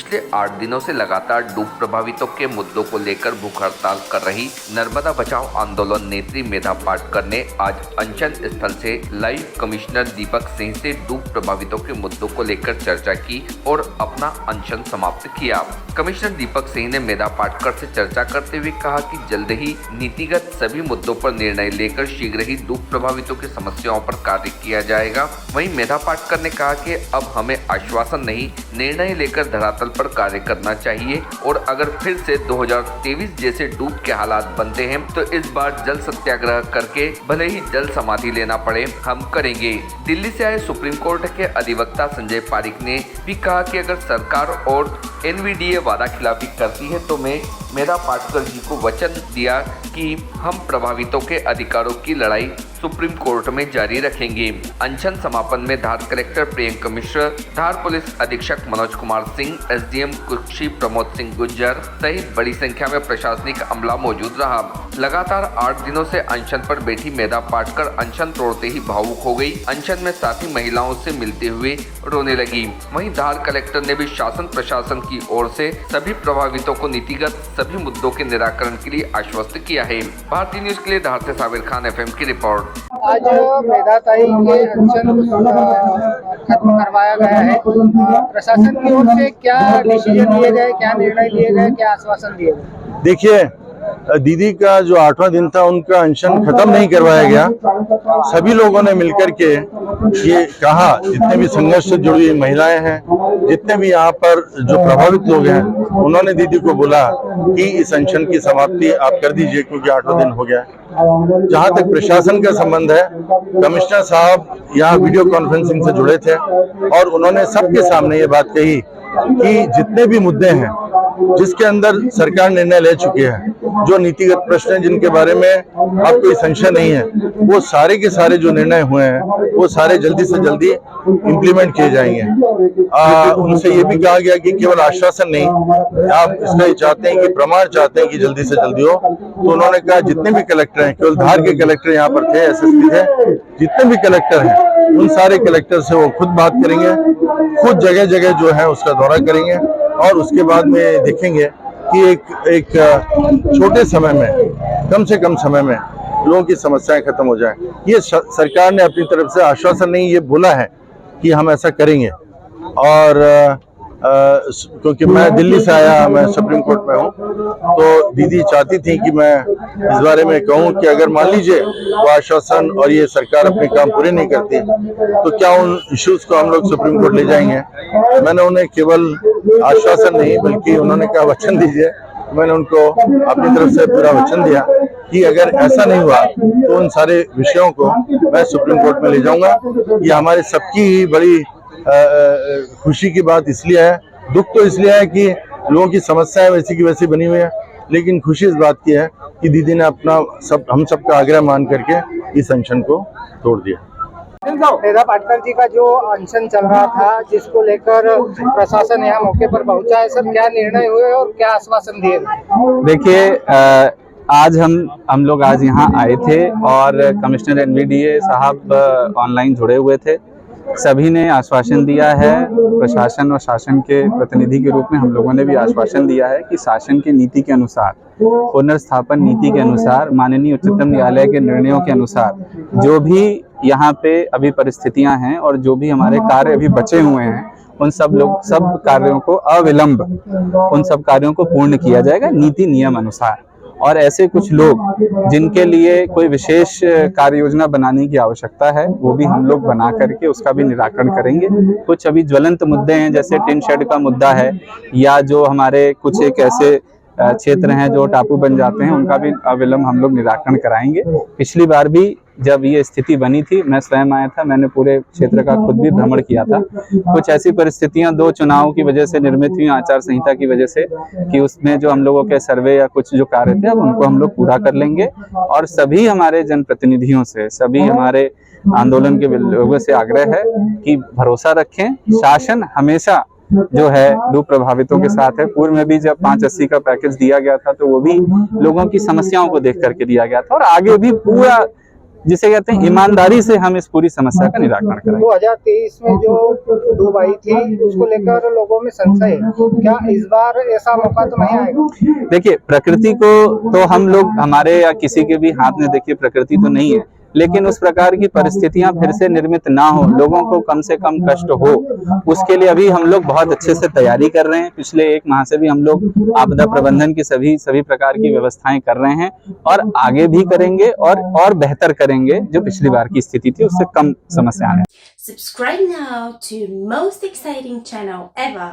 पिछले 8 दिनों से लगातार डूब प्रभावितों के मुद्दों को लेकर भूख हड़ताल कर रही नर्मदा बचाओ आंदोलन नेत्री मेधा पाटकर ने आज अनशन स्थल से लाइव कमिश्नर दीपक सिंह से डूब प्रभावितों के मुद्दों को लेकर चर्चा की और अपना अनशन समाप्त किया। कमिश्नर दीपक सिंह ने मेधा पाटकर से चर्चा करते हुए कहा कि जल्द ही नीतिगत सभी मुद्दों पर निर्णय लेकर शीघ्र ही डूब प्रभावितों की समस्याओं पर कार्य किया जाएगा। वहीं मेधा पाटकर ने कहा कि अब हमें आश्वासन नहीं, निर्णय लेकर धरातल पर कार्य करना चाहिए और अगर फिर से 2023 जैसे डूब के हालात बनते हैं तो इस बार जल सत्याग्रह करके भले ही जल समाधि लेना पड़े, हम करेंगे। दिल्ली से आए सुप्रीम कोर्ट के अधिवक्ता संजय पारीक ने भी कहा कि अगर सरकार और एनवीडीए वादा खिलाफी करती है तो मैं मेधा पाटकर जी को वचन दिया कि हम प्रभावितों के अधिकारों की लड़ाई सुप्रीम कोर्ट में जारी रखेंगे। अनशन समापन में धार कलेक्टर प्रियंका मिश्र, धार पुलिस अधीक्षक मनोज कुमार सिंह, एसडीएम कुक्षी प्रमोद सिंह गुज्जर सहित बड़ी संख्या में प्रशासनिक अमला मौजूद रहा। लगातार 8 दिनों से अनशन पर बैठी मेधा पाटकर अनशन तोड़ते ही भावुक हो गई। अनशन में साथी महिलाओं से मिलते हुए रोने लगी। वहीं धार कलेक्टर ने भी शासन प्रशासन की ओर से सभी प्रभावितों को नीतिगत सभी मुद्दों के निराकरण के लिए आश्वस्त किया है। भारतीय न्यूज के लिए धार से साबिर खान एफएम की रिपोर्ट। आज मेधाताई के अनशन खत्म करवाया गया है। प्रशासन की ओर से क्या डिसीजन लिए गए, क्या निर्णय लिए गए, क्या आश्वासन दिए गए? देखिए, दीदी का जो 8वां दिन था उनका अनशन खत्म नहीं करवाया गया। सभी लोगों ने मिलकर के ये कहा, जितने भी संघर्ष से जुड़ी हुई महिलाएं हैं, जितने भी यहाँ पर जो प्रभावित लोग हैं, उन्होंने दीदी को बोला कि इस अनशन की समाप्ति आप कर दीजिए क्योंकि 8वां दिन हो गया। जहाँ तक प्रशासन का संबंध है, कमिश्नर साहब यहाँ वीडियो कॉन्फ्रेंसिंग से जुड़े थे और उन्होंने सबके सामने ये बात कही कि जितने भी मुद्दे हैं जिसके अंदर सरकार निर्णय ले चुकी है, जो नीतिगत प्रश्न हैं जिनके बारे में अब कोई संशय नहीं है, वो सारे के सारे जो निर्णय हुए हैं वो सारे जल्दी से जल्दी इम्प्लीमेंट किए जाएंगे। उनसे ये भी कहा गया कि केवल आश्वासन नहीं, आप इसका चाहते हैं कि प्रमाण चाहते हैं कि जल्दी से जल्दी हो। तो उन्होंने कहा जितने भी कलेक्टर हैं, केवल धार के कलेक्टर यहाँ पर थे, एसएसपी थे, जितने भी कलेक्टर हैं उन सारे कलेक्टर से वो खुद बात करेंगे, खुद जगह जगह जो है उसका दौरा करेंगे और उसके बाद में देखेंगे कि एक छोटे समय में, कम से कम समय में लोगों की समस्याएं खत्म हो जाएं। ये सरकार ने अपनी तरफ से आश्वासन नहीं, ये बोला है कि हम ऐसा करेंगे। और क्योंकि मैं दिल्ली से आया, मैं सुप्रीम कोर्ट में हूँ, तो दीदी चाहती थी कि मैं इस बारे में कहूँ कि अगर मान लीजिए वो आश्वासन और ये सरकार अपने काम पूरे नहीं करती तो क्या उन इश्यूज को हम लोग सुप्रीम कोर्ट ले जाएंगे। मैंने उन्हें केवल आश्वासन नहीं बल्कि उन्होंने कहा वचन दीजिए। मैंने उनको अपनी तरफ से पूरा वचन दिया कि अगर ऐसा नहीं हुआ तो उन सारे विषयों को मैं सुप्रीम कोर्ट में ले जाऊंगा। ये हमारे सबकी ही बड़ी खुशी की बात इसलिए है, दुख तो इसलिए है कि लोगों की समस्याएं वैसी की वैसी बनी हुई है, लेकिन खुशी इस बात की है कि दीदी ने अपना हम सबका आग्रह मान करके इस अनशन को तोड़ दिया। मेधा पाटकर जी का जो अनशन चल रहा था, जिसको लेकर प्रशासन यहाँ मौके पर पहुंचा है, सर क्या निर्णय हुए और क्या आश्वासन दिए? देखिए, आज हम लोग आज यहाँ आए थे और कमिश्नर एनवीडीए साहब ऑनलाइन जुड़े हुए थे। सभी ने आश्वासन दिया है, प्रशासन और शासन के प्रतिनिधि के रूप में हम लोगों ने भी आश्वासन दिया है कि शासन की नीति के अनुसार, पुनर्स्थापन नीति के अनुसार, माननीय उच्चतम न्यायालय के निर्णयों के अनुसार जो भी यहाँ पे अभी परिस्थितियां हैं और जो भी हमारे कार्य अभी बचे हुए हैं, उन सब कार्यों को अविलंब उन सब कार्यों को पूर्ण किया जाएगा नीति नियम अनुसार। और ऐसे कुछ लोग जिनके लिए कोई विशेष कार्य योजना बनाने की आवश्यकता है, वो भी हम लोग बना करके उसका भी निराकरण करेंगे। कुछ अभी ज्वलंत मुद्दे हैं, जैसे टिन शेड का मुद्दा है, या जो हमारे कुछ एक ऐसे क्षेत्र हैं जो टापू बन जाते हैं, उनका भी अविलंब हम लोग निराकरण कराएंगे। पिछली बार भी जब ये स्थिति बनी थी, मैं स्वयं आया था, मैंने पूरे क्षेत्र का खुद भी भ्रमण किया था। कुछ ऐसी परिस्थितियां 2 चुनाव की वजह से निर्मित हुई, आचार संहिता की वजह से, कि उसमें जो हम लोगों के सर्वे या कुछ जो कार्य थे अब उनको हम लोग पूरा कर लेंगे। और सभी हमारे जनप्रतिनिधियों से, सभी हमारे आंदोलन के लोगों से आग्रह है कि भरोसा रखें, शासन हमेशा जो है डूब प्रभावितों के साथ है। पूर्व में भी जब 580 का पैकेज दिया गया था तो वो भी लोगों की समस्याओं को देख करके दिया गया था, और आगे भी पूरा जिसे कहते हैं ईमानदारी से हम इस पूरी समस्या का निराकरण करेंगे। 2023 में जो डूब आई थी उसको लेकर लोगों में संशय है, क्या इस बार ऐसा मौका तो नहीं आएगा? देखिए, प्रकृति को तो हम लोग, हमारे या किसी के भी हाथ में देखिए प्रकृति तो नहीं है, लेकिन उस प्रकार की परिस्थितियां फिर से निर्मित ना हो, लोगों को कम से कम कष्ट हो, उसके लिए अभी हम लोग बहुत अच्छे से तैयारी कर रहे हैं। पिछले 1 माह से भी हम लोग आपदा प्रबंधन की सभी प्रकार की व्यवस्थाएं कर रहे हैं और आगे भी करेंगे और बेहतर करेंगे, जो पिछली बार की स्थिति थी उससे कम समस्या है। Subscribe now to most exciting channel ever.